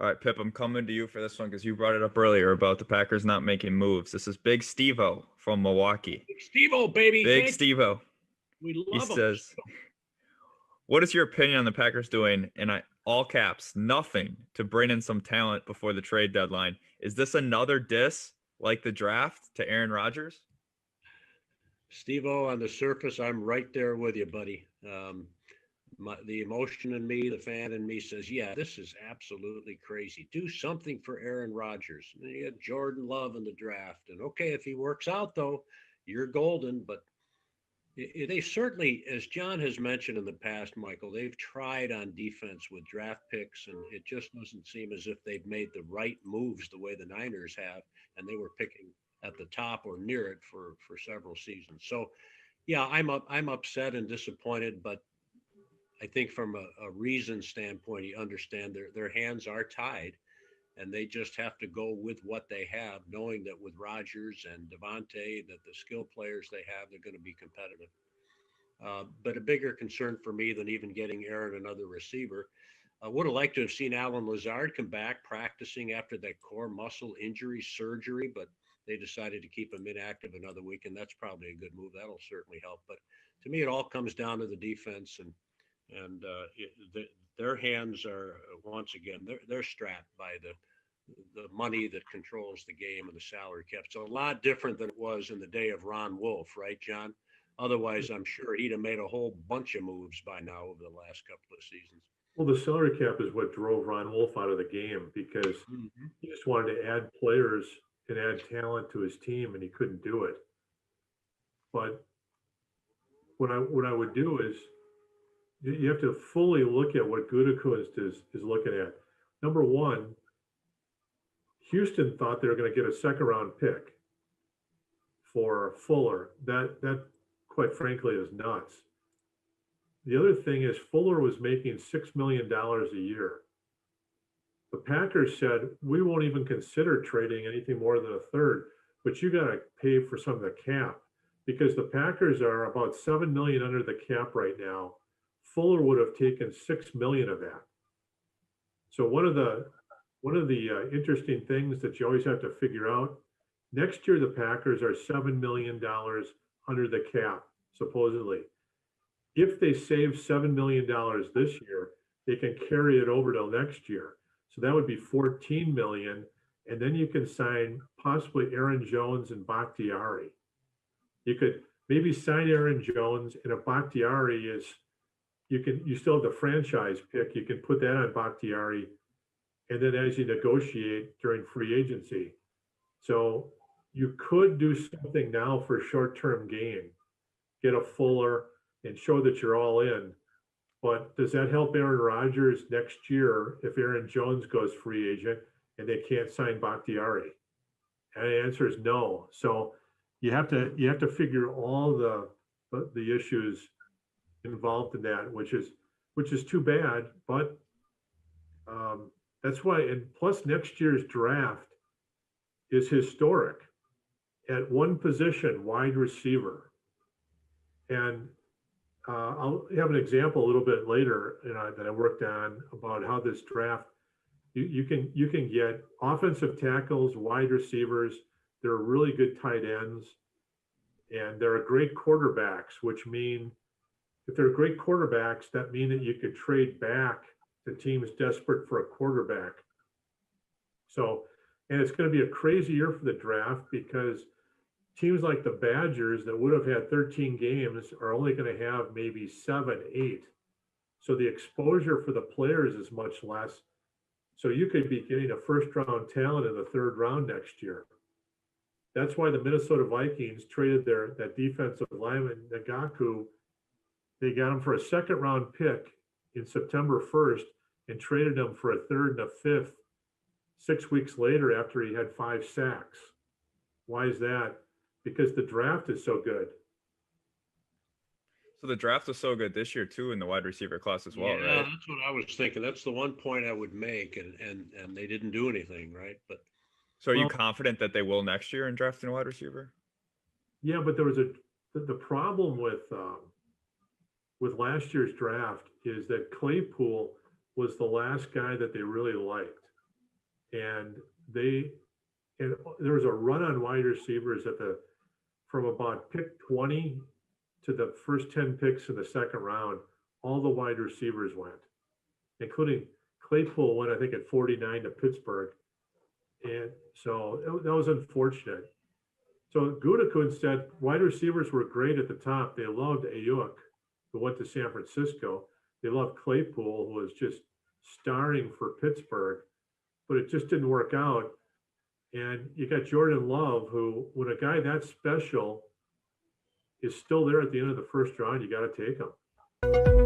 All right, Pip, I'm coming to you for this one because you brought it up earlier about the Packers not making moves. This is Big Steve-O from Milwaukee. Steve-O, baby. Big Thank you. Steve-O. We He love him. says, what is your opinion on the Packers doing, in all caps, nothing to bring in some talent before the trade deadline? Is this another diss like the draft to Aaron Rodgers? Steve-O, on the surface, I'm right there with you, buddy. The emotion in me, the fan in me says, yeah, this is absolutely crazy. Do something for Aaron Rodgers. You got Jordan Love in the draft. And okay, if he works out, though, you're golden. But they certainly, as John has mentioned in the past, Michael, they've tried on defense with draft picks, and it just doesn't seem as if they've made the right moves the way the Niners have. And they were picking at the top or near it for several seasons. So, yeah, I'm upset and disappointed, but I think from a reason standpoint, you understand their hands are tied, and they just have to go with what they have, knowing that with Rodgers and Devontae, that the skill players they have, they're going to be competitive. But a bigger concern for me than even getting Aaron another receiver. I would have liked to have seen Alan Lazard come back practicing after that core muscle injury surgery, but they decided to keep him inactive another week, and that's probably a good move. That'll certainly help. But to me, it all comes down to the defense, and their hands are once again they're strapped by the money that controls the game and the salary cap. It's a lot different than it was in the day of Ron Wolf, right, John? Otherwise, I'm sure he'd have made a whole bunch of moves by now over the last couple of seasons. Well, the salary cap is what drove Ron Wolf out of the game because Mm-hmm. he just wanted to add players and add talent to his team, and he couldn't do it. But what I would do is you have to fully look at what Gutekunst is looking at. Number one, Houston thought they were going to get a second round pick for Fuller. That quite frankly is nuts. The other thing is Fuller was making $6 million a year. The Packers said we won't even consider trading anything more than a third, but you got to pay for some of the cap because the Packers are about 7 million under the cap right now. Fuller would have taken 6 million of that. So one of the interesting things that you always have to figure out next year the Packers are $7 million under the cap supposedly. If they save $7 million this year, they can carry it over till next year. So that would be 14 million. And then you can sign possibly Aaron Jones and Bakhtiari. You could maybe sign Aaron Jones, and if Bakhtiari is you still have the franchise pick, you can put that on Bakhtiari, and then as you negotiate during free agency. So you could do something now for short-term gain, get a Fuller and show that you're all in. But does that help Aaron Rodgers next year if Aaron Jones goes free agent and they can't sign Bakhtiari? And the answer is no. So you have to figure all the issues involved in that, which is too bad. But that's why. And plus, next year's draft is historic at one position, wide receiver. And I'll have an example a little bit later, that I worked on about how this draft you can get offensive tackles, wide receivers. They're really good tight ends, and they're great quarterbacks. Which mean if they're great quarterbacks, that mean that you could trade back to teams desperate for a quarterback. So, and it's going to be a crazy year for the draft because teams like the Badgers that would have had 13 games are only going to have maybe 7, 8. So the exposure for the players is much less. So you could be getting a first round talent in the third round next year. That's why the Minnesota Vikings traded that defensive lineman Nagaku. They got him for a second round pick in September 1st and traded him for a third and a fifth 6 weeks later after he had 5 sacks. Why is that? Because the draft is so good. So the draft was so good this year too in the wide receiver class as well, Yeah, right? that's what I was thinking. That's the one point I would make, and they didn't do anything, right? But So are you Well, confident that they will next year in drafting a wide receiver? yeah, but there was the problem with last year's draft is that Claypool was the last guy that they really liked. and there was a run on wide receivers from about pick 20 to the first 10 picks in the second round. All the wide receivers went, including Claypool went, I think, at 49 to Pittsburgh. And so that was unfortunate. So Gutekunst said wide receivers were great at the top. They loved Ayuk, who went to San Francisco. They loved Claypool, who was just starring for Pittsburgh, but it just didn't work out. And you got Jordan Love, who, when a guy that special is still there at the end of the first round, you got to take him.